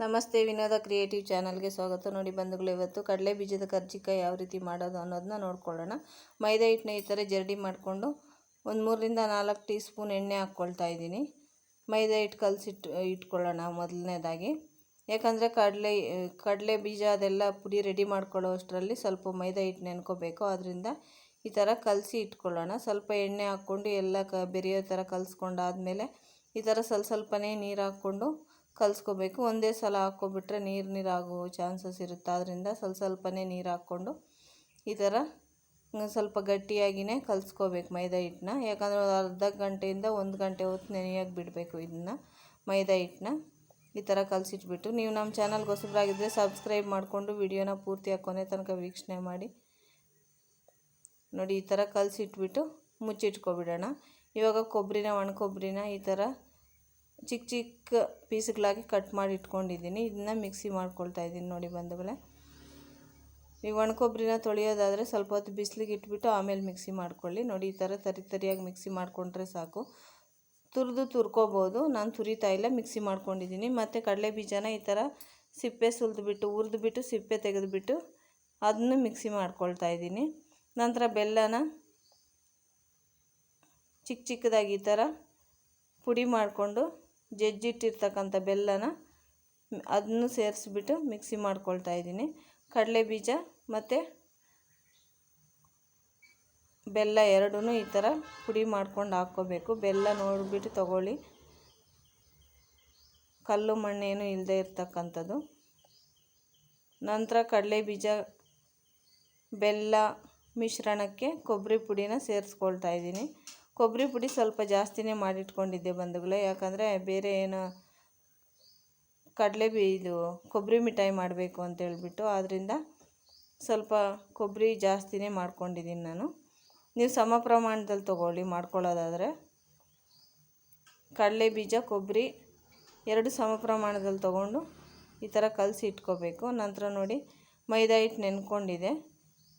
ನಮಸ್ತೆ, ವಿನೋದ ಕ್ರಿಯೇಟಿವ್ ಚಾನಲ್ಗೆ ಸ್ವಾಗತ. ನೋಡಿ ಬಂಧುಗಳು, ಇವತ್ತು ಕಡಲೆ ಬೀಜದ ಕರ್ಜಿಕಾಯಿ ಯಾವ ರೀತಿ ಮಾಡೋದು ಅನ್ನೋದನ್ನ ನೋಡ್ಕೊಳ್ಳೋಣ. ಮೈದಾ ಹಿಟ್ಟನ್ನ ಈ ಥರ ಜರಡಿ ಮಾಡಿಕೊಂಡು ಒಂದು 3-4 ಟೀ ಸ್ಪೂನ್ ಎಣ್ಣೆ ಹಾಕ್ಕೊಳ್ತಾ ಇದ್ದೀನಿ. ಮೈದಾ ಹಿಟ್ಟು ಇಟ್ಕೊಳ್ಳೋಣ ಮೊದಲನೇದಾಗಿ. ಯಾಕಂದರೆ ಕಡಲೆ ಬೀಜ ಅದೆಲ್ಲ ಪುಡಿ ರೆಡಿ ಮಾಡ್ಕೊಳ್ಳೋ ಅಷ್ಟರಲ್ಲಿ ಸ್ವಲ್ಪ ಮೈದಾ ಹಿಟ್ಟು ನೆನ್ಕೋಬೇಕು. ಅದರಿಂದ ಈ ಥರ ಕಲಸಿ ಇಟ್ಕೊಳ್ಳೋಣ. ಸ್ವಲ್ಪ ಎಣ್ಣೆ ಹಾಕ್ಕೊಂಡು ಎಲ್ಲ ಬೆರೆಯೋ ಥರ ಕಲಿಸ್ಕೊಂಡಾದ್ಮೇಲೆ ಈ ಥರ ಸ್ವಲ್ಪನೇ ನೀರು ಹಾಕ್ಕೊಂಡು ಕಲಿಸ್ಕೋಬೇಕು. ಒಂದೇ ಸಲ ಹಾಕ್ಕೊಬಿಟ್ರೆ ನೀರಾಗೋ ಚಾನ್ಸಸ್ ಇರುತ್ತೆ. ಆದ್ದರಿಂದ ಸ್ವಲ್ಪನೇ ನೀರು ಹಾಕ್ಕೊಂಡು ಈ ಥರ ಸ್ವಲ್ಪ ಗಟ್ಟಿಯಾಗಿಯೇ ಕಲಿಸ್ಕೋಬೇಕು ಮೈದಾ ಹಿಟ್ಟನ್ನ. ಯಾಕಂದರೆ ಅರ್ಧ ಗಂಟೆಯಿಂದ 1 ಗಂಟೆ ಹೊತ್ತು ನೆನೆಯೋಕ್ಕೆ ಬಿಡಬೇಕು. ಇದನ್ನು ಮೈದಾ ಹಿಟ್ಟನ್ನ ಈ ಥರ ಕಲಸಿಟ್ಬಿಟ್ಟು, ನೀವು ನಮ್ಮ ಚಾನಲ್ಗೆ ಹೊಸಬರಾಗಿದ್ದರೆ ಸಬ್ಸ್ಕ್ರೈಬ್ ಮಾಡಿಕೊಂಡು ವಿಡಿಯೋನ ಪೂರ್ತಿಯಾಗಿ ಕೊನೆ ತನಕ ವೀಕ್ಷಣೆ ಮಾಡಿ. ನೋಡಿ, ಈ ಥರ ಕಲಸಿಟ್ಬಿಟ್ಟು ಮುಚ್ಚಿಟ್ಕೊಬಿಡೋಣ. ಇವಾಗ ಒಣ ಕೊಬ್ಬರಿನ ಈ ಥರ ಚಿಕ್ಕ ಚಿಕ್ಕ ಪೀಸ್ಗಳಾಗಿ ಕಟ್ ಮಾಡಿ ಇಟ್ಕೊಂಡಿದ್ದೀನಿ. ಇದನ್ನ ಮಿಕ್ಸಿ ಮಾಡ್ಕೊಳ್ತಾ ಇದ್ದೀನಿ. ನೋಡಿ ಬಂಧುಗಳೇ, ನೀವು ಒಣ ಕೊಬ್ಬರಿನ ತೊಳೆಯೋದಾದರೆ ಸ್ವಲ್ಪ ಹೊತ್ತು ಬಿಸಿಲಿಗೆ ಇಟ್ಬಿಟ್ಟು ಆಮೇಲೆ ಮಿಕ್ಸಿ ಮಾಡ್ಕೊಳ್ಳಿ. ನೋಡಿ, ಈ ಥರ ತರಿಯಾಗಿ ಮಿಕ್ಸಿ ಮಾಡಿಕೊಂಡ್ರೆ ಸಾಕು. ತುರ್ಕೋಬೋದು. ನಾನು ತುರಿತಾ ಇಲ್ಲ, ಮಿಕ್ಸಿ ಮಾಡ್ಕೊಂಡಿದ್ದೀನಿ. ಮತ್ತು ಕಡಲೆ ಬೀಜನ ಈ ಥರ ಸಿಪ್ಪೆ ಹುರಿದ್ಬಿಟ್ಟು ಸಿಪ್ಪೆ ತೆಗೆದುಬಿಟ್ಟು ಅದನ್ನು ಮಿಕ್ಸಿ ಮಾಡ್ಕೊಳ್ತಾ ಇದ್ದೀನಿ. ನಂತರ ಬೆಲ್ಲನ ಚಿಕ್ಕದಾಗಿ ಈ ಥರ ಪುಡಿ ಮಾಡಿಕೊಂಡು ಜಜ್ಜಿಟ್ಟಿರ್ತಕ್ಕಂಥ ಬೆಲ್ಲನ ಅದನ್ನು ಸೇರಿಸ್ಬಿಟ್ಟು ಮಿಕ್ಸಿ ಮಾಡ್ಕೊಳ್ತಾ ಇದ್ದೀನಿ. ಕಡಲೆ ಬೀಜ ಮತ್ತು ಬೆಲ್ಲ ಎರಡೂ ಈ ಥರ ಪುಡಿ ಮಾಡ್ಕೊಂಡು ಹಾಕ್ಕೋಬೇಕು. ಬೆಲ್ಲ ನೋಡಿಬಿಟ್ಟು ತಗೊಳ್ಳಿ, ಕಲ್ಲು ಮಣ್ಣೇನು ಇಲ್ಲದೆ ಇರ್ತಕ್ಕಂಥದ್ದು. ನಂತರ ಕಡಲೆ ಬೀಜ ಬೆಲ್ಲ ಮಿಶ್ರಣಕ್ಕೆ ಕೊಬ್ಬರಿ ಪುಡಿನ ಸೇರಿಸ್ಕೊಳ್ತಾ ಇದ್ದೀನಿ. ಕೊಬ್ಬರಿ ಪುಡಿ ಸ್ವಲ್ಪ ಜಾಸ್ತಿನೇ ಮಾಡಿಟ್ಕೊಂಡಿದ್ದೆ ಬಂಧುಗಳೇ. ಯಾಕಂದರೆ ಬೇರೆ ಏನು ಕೊಬ್ಬರಿ ಮಿಠಾಯಿ ಮಾಡಬೇಕು ಅಂತೇಳ್ಬಿಟ್ಟು, ಆದ್ದರಿಂದ ಸ್ವಲ್ಪ ಕೊಬ್ಬರಿ ಜಾಸ್ತಿನೇ ಮಾಡ್ಕೊಂಡಿದ್ದೀನಿ ನಾನು. ನೀವು ಸಮ ಪ್ರಮಾಣದಲ್ಲಿ ತೊಗೊಳ್ಳಿ ಮಾಡ್ಕೊಳ್ಳೋದಾದರೆ. ಕಡಲೆ ಬೀಜ ಕೊಬ್ಬರಿ ಎರಡು ಸಮ ಪ್ರಮಾಣದಲ್ಲಿ ತೊಗೊಂಡು ಈ ಥರ ಕಲಸಿ ಇಟ್ಕೋಬೇಕು. ನಂತರ ನೋಡಿ, ಮೈದಾ ಹಿಟ್ಟು ನೆನ್ಕೊಂಡಿದೆ.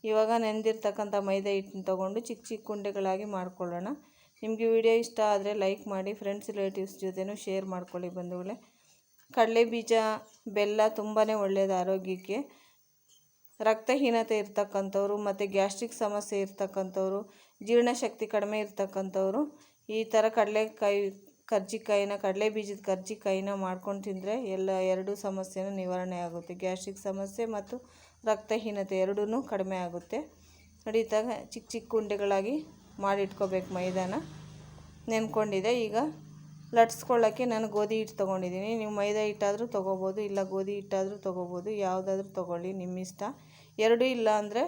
ಇವಾಗ ನೆಂದಿರ್ತಕ್ಕಂಥ ಮೈದಾ ಹಿಟ್ಟನ್ನ ತೊಗೊಂಡು ಚಿಕ್ಕ ಚಿಕ್ಕ ಉಂಡೆಗಳಾಗಿ ಮಾಡ್ಕೊಳ್ಳೋಣ. ನಿಮಗೆ ವಿಡಿಯೋ ಇಷ್ಟ ಆದರೆ ಲೈಕ್ ಮಾಡಿ, ಫ್ರೆಂಡ್ಸ್ ರಿಲೇಟಿವ್ಸ್ ಜೊತೆನೂ ಶೇರ್ ಮಾಡ್ಕೊಳ್ಳಿ ಬಂಧುಗಳೇ. ಕಡಲೆ ಬೀಜ ಬೆಲ್ಲ ತುಂಬಾ ಒಳ್ಳೆಯದು ಆರೋಗ್ಯಕ್ಕೆ. ರಕ್ತಹೀನತೆ ಇರ್ತಕ್ಕಂಥವ್ರು ಮತ್ತು ಗ್ಯಾಸ್ಟ್ರಿಕ್ ಸಮಸ್ಯೆ ಇರ್ತಕ್ಕಂಥವ್ರು, ಜೀರ್ಣಶಕ್ತಿ ಕಡಿಮೆ ಇರ್ತಕ್ಕಂಥವ್ರು ಈ ಥರ ಕಡಲೆ ಬೀಜದ ಕರ್ಜಿಕಾಯಿನ ಮಾಡ್ಕೊಂಡು ತಿಂದರೆ ಎರಡೂ ಸಮಸ್ಯೆನೂ ನಿವಾರಣೆ ಆಗುತ್ತೆ. ಗ್ಯಾಸ್ಟ್ರಿಕ್ ಸಮಸ್ಯೆ ಮತ್ತು ರಕ್ತಹೀನತೆ ಎರಡೂ ಕಡಿಮೆ ಆಗುತ್ತೆ. ನೋಡಿ, ಈ ಥರ ಚಿಕ್ಕ ಚಿಕ್ಕ ಉಂಡೆಗಳಾಗಿ ಮಾಡಿಟ್ಕೋಬೇಕು. ಮೈದಾನ ನೆನ್ಕೊಂಡಿದೆ. ಈಗ ಲಟ್ಸ್ಕೊಳ್ಳೋಕ್ಕೆ ನಾನು ಗೋಧಿ ಹಿಟ್ಟು ತೊಗೊಂಡಿದ್ದೀನಿ. ನೀವು ಮೈದಾ ಹಿಟ್ಟಾದರೂ ತೊಗೋಬೋದು, ಇಲ್ಲ ಗೋಧಿ ಹಿಟ್ಟಾದರೂ ತೊಗೋಬೋದು. ಯಾವುದಾದ್ರೂ ತೊಗೊಳ್ಳಿ, ನಿಮ್ಮ ಇಷ್ಟ. ಎರಡೂ ಇಲ್ಲ ಅಂದರೆ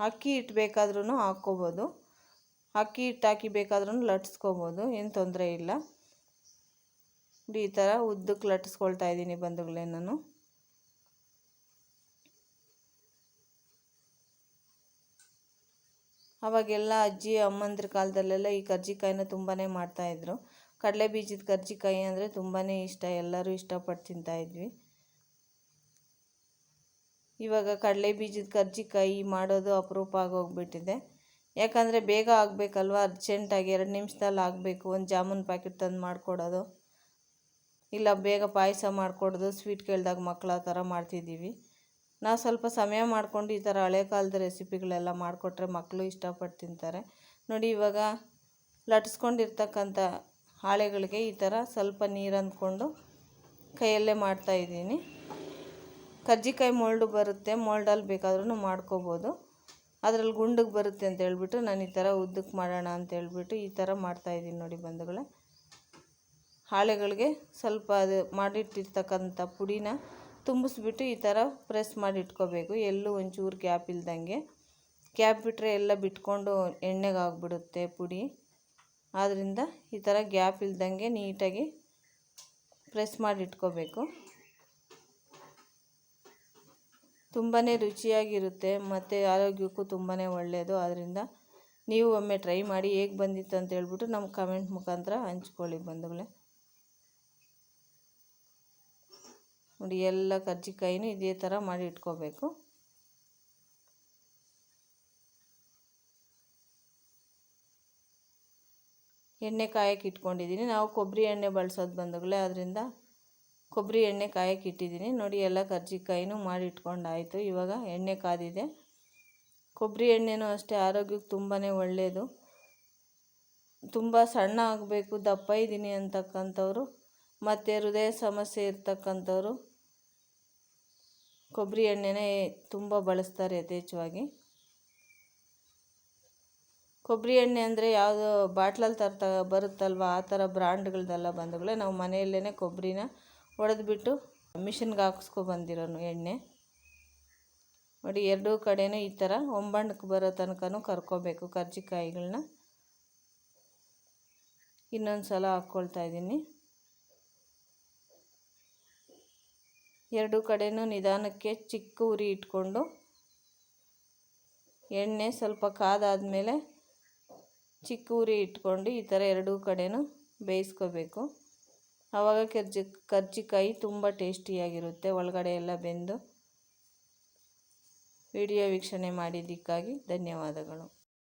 ಅಕ್ಕಿ ಹಿಟ್ಟು ಬೇಕಾದ್ರೂ ಹಾಕ್ಕೋಬೋದು. ಅಕ್ಕಿ ಹಿಟ್ಟು ಹಾಕಿ ಬೇಕಾದ್ರೂ ಲಟ್ಸ್ಕೋಬೋದು, ಏನು ತೊಂದರೆ ಇಲ್ಲ. ಈ ಥರ ಉದ್ದಕ್ಕೆ ಲಟ್ಸ್ಕೊಳ್ತಾ ಇದ್ದೀನಿ ಬಂಧುಗಳೇ ನಾನು. ಅವಾಗೆಲ್ಲ ಅಜ್ಜಿ ಅಮ್ಮಂದ್ರ ಕಾಲದಲ್ಲೆಲ್ಲ ಈ ಕರ್ಜಿಕಾಯಿನ ತುಂಬಾ ಮಾಡ್ತಾಯಿದ್ರು. ಕಡಲೆ ಬೀಜದ ಕರ್ಜಿಕಾಯಿ ಅಂದರೆ ತುಂಬಾ ಇಷ್ಟ, ಎಲ್ಲರೂ ಇಷ್ಟಪಟ್ಟು ತಿಂತಾಯಿದ್ವಿ. ಇವಾಗ ಕಡಲೆ ಬೀಜದ ಕರ್ಜಿಕಾಯಿ ಮಾಡೋದು ಅಪರೂಪ ಆಗೋಗ್ಬಿಟ್ಟಿದೆ. ಯಾಕಂದರೆ ಬೇಗ ಆಗಬೇಕಲ್ವ, ಅರ್ಜೆಂಟಾಗಿ 2 ನಿಮಿಷದಲ್ಲಿ ಆಗಬೇಕು. ಒಂದು ಜಾಮೂನ್ ಪ್ಯಾಕೆಟ್ ತಂದು ಮಾಡಿಕೊಡೋದು, ಇಲ್ಲ ಬೇಗ ಪಾಯಸ ಮಾಡಿಕೊಡೋದು, ಸ್ವೀಟ್ ಕೇಳಿದಾಗ ಮಕ್ಕಳು ಆ ಥರ ಮಾಡ್ತಿದ್ದೀವಿ. ನಾವು ಸ್ವಲ್ಪ ಸಮಯ ಮಾಡಿಕೊಂಡು ಈ ಥರ ಹಳೆ ಕಾಲದ ರೆಸಿಪಿಗಳೆಲ್ಲ ಮಾಡಿಕೊಟ್ರೆ ಮಕ್ಕಳು ಇಷ್ಟಪಟ್ಟು ತಿಂತಾರೆ. ನೋಡಿ, ಇವಾಗ ಲಟ್ಸ್ಕೊಂಡಿರ್ತಕ್ಕಂಥ ಹಾಳೆಗಳಿಗೆ ಈ ಥರ ಸ್ವಲ್ಪ ನೀರು ಅಂದ್ಕೊಂಡು ಕೈಯಲ್ಲೇ ಮಾಡ್ತಾಯಿದ್ದೀನಿ. ಕರ್ಜಿಕಾಯಿ ಮೋಲ್ಡು ಬರುತ್ತೆ, ಮೋಲ್ಡಲ್ಲಿ ಬೇಕಾದ್ರೂ ಮಾಡ್ಕೋಬೋದು. ಅದರಲ್ಲಿ ಗುಂಡಿಗೆ ಬರುತ್ತೆ ಅಂತ ಹೇಳ್ಬಿಟ್ಟು ನಾನು ಈ ಥರ ಉದ್ದಕ್ಕೆ ಮಾಡೋಣ ಅಂತೇಳ್ಬಿಟ್ಟು ಈ ಥರ ಮಾಡ್ತಾಯಿದ್ದೀನಿ. ನೋಡಿ ಬಂಧುಗಳೇ, ಹಾಳೆಗಳಿಗೆ ಸ್ವಲ್ಪ ಅದು ಮಾಡಿಟ್ಟಿರ್ತಕ್ಕಂಥ ಪುಡಿನ ತುಂಬಿಸ್ಬಿಟ್ಟು ಈ ಥರ ಪ್ರೆಸ್ ಮಾಡಿ ಇಟ್ಕೋಬೇಕು. ಎಲ್ಲೂ ಒಂಚೂರು ಗ್ಯಾಪ್ ಇಲ್ದಂಗೆ. ಗ್ಯಾಪ್ ಬಿಟ್ಟರೆ ಎಲ್ಲ ಬಿಟ್ಕೊಂಡು ಎಣ್ಣೆಗೆ ಆಗಿಬಿಡುತ್ತೆ ಪುಡಿ. ಆದ್ದರಿಂದ ಈ ಥರ ಗ್ಯಾಪ್ ಇಲ್ದಂಗೆ ನೀಟಾಗಿ ಪ್ರೆಸ್ ಮಾಡಿ ಇಟ್ಕೋಬೇಕು. ತುಂಬಾ ರುಚಿಯಾಗಿರುತ್ತೆ ಮತ್ತು ಆರೋಗ್ಯಕ್ಕೂ ತುಂಬಾ ಒಳ್ಳೆಯದು. ಆದ್ದರಿಂದ ನೀವು ಒಮ್ಮೆ ಟ್ರೈ ಮಾಡಿ, ಹೇಗೆ ಬಂದಿತ್ತು ಅಂತ ಹೇಳ್ಬಿಟ್ಟು ನಮ್ಮ ಕಮೆಂಟ್ ಮುಖಾಂತರ ಹಂಚ್ಕೊಳ್ಳಿ ಬಂಧುಗಳೇ. ನೋಡಿ, ಎಲ್ಲ ಕರ್ಜಿಕಾಯಿನೂ ಇದೇ ಥರ ಮಾಡಿ ಇಟ್ಕೋಬೇಕು. ಎಣ್ಣೆ ಕಾಯಕ್ಕೆ ಇಟ್ಕೊಂಡಿದ್ದೀನಿ. ನಾವು ಕೊಬ್ಬರಿ ಎಣ್ಣೆ ಬಳಸೋದು ಬಂಧುಗಳೇ, ಅದರಿಂದ ಕೊಬ್ಬರಿ ಎಣ್ಣೆ ಕಾಯಕ್ಕೆ ಇಟ್ಟಿದ್ದೀನಿ ನೋಡಿ. ಎಲ್ಲ ಕರ್ಜಿಕಾಯಿನೂ ಮಾಡಿ ಇಟ್ಕೊಂಡಾಯಿತು. ಇವಾಗ ಎಣ್ಣೆ ಕಾದಿದೆ. ಕೊಬ್ಬರಿ ಎಣ್ಣೆನೂ ಅಷ್ಟೇ ಆರೋಗ್ಯಕ್ಕೆ ತುಂಬಾ ಒಳ್ಳೆಯದು. ತುಂಬ ಸಣ್ಣ ಆಗಬೇಕು, ದಪ್ಪ ಇದ್ದೀನಿ ಅಂತಕ್ಕಂಥವ್ರು ಮತ್ತು ಹೃದಯ ಸಮಸ್ಯೆ ಇರ್ತಕ್ಕಂಥವ್ರು ಕೊಬ್ಬರಿ ಎಣ್ಣೆನೇ ತುಂಬ ಬಳಸ್ತಾರೆ ಯಥೇಚ್ಛವಾಗಿ. ಕೊಬ್ಬರಿ ಎಣ್ಣೆ ಅಂದರೆ ಯಾವುದೋ ಬಾಟ್ಲಲ್ಲಿ ಬರುತ್ತಲ್ವ, ಆ ಥರ ಬ್ರ್ಯಾಂಡ್ಗಳದ್ದೆಲ್ಲ ಬಂಧುಗಳೇ. ನಾವು ಮನೆಯಲ್ಲೇ ಕೊಬ್ಬರಿನ ಒಡೆದ್ಬಿಟ್ಟು ಮಿಷಿನ್ಗೆ ಹಾಕ್ಸ್ಕೊಬಂದಿರೋನು ಎಣ್ಣೆ ನೋಡಿ. ಎರಡೂ ಕಡೆನೂ ಈ ಥರ ಹೊಂಬಣ್ಣಕ್ಕೆ ಬರೋ ತನಕನೂ ಕರ್ಕೋಬೇಕು ಕರ್ಜಿಕಾಯಿಗಳನ್ನ. ಇನ್ನೊಂದು ಸಲ ಹಾಕ್ಕೊಳ್ತಾ ಇದ್ದೀನಿ. ಎರಡೂ ಕಡೆನೂ ನಿಧಾನಕ್ಕೆ ಚಿಕ್ಕ ಉರಿ ಇಟ್ಕೊಂಡು ಎಣ್ಣೆ ಸ್ವಲ್ಪ ಕಾದಾದಮೇಲೆ ಚಿಕ್ಕ ಉರಿ ಇಟ್ಕೊಂಡು ಈ ಥರ ಎರಡೂ ಕಡೆನೂ ಬೇಯಿಸ್ಕೋಬೇಕು. ಆವಾಗ ಕರ್ಜಿಕಾಯಿ ತುಂಬ ಟೇಸ್ಟಿಯಾಗಿರುತ್ತೆ, ಒಳಗಡೆ ಎಲ್ಲ ಬೆಂದು. ವಿಡಿಯೋ ವೀಕ್ಷಣೆ ಮಾಡಿದ್ದಕ್ಕಾಗಿ ಧನ್ಯವಾದಗಳು.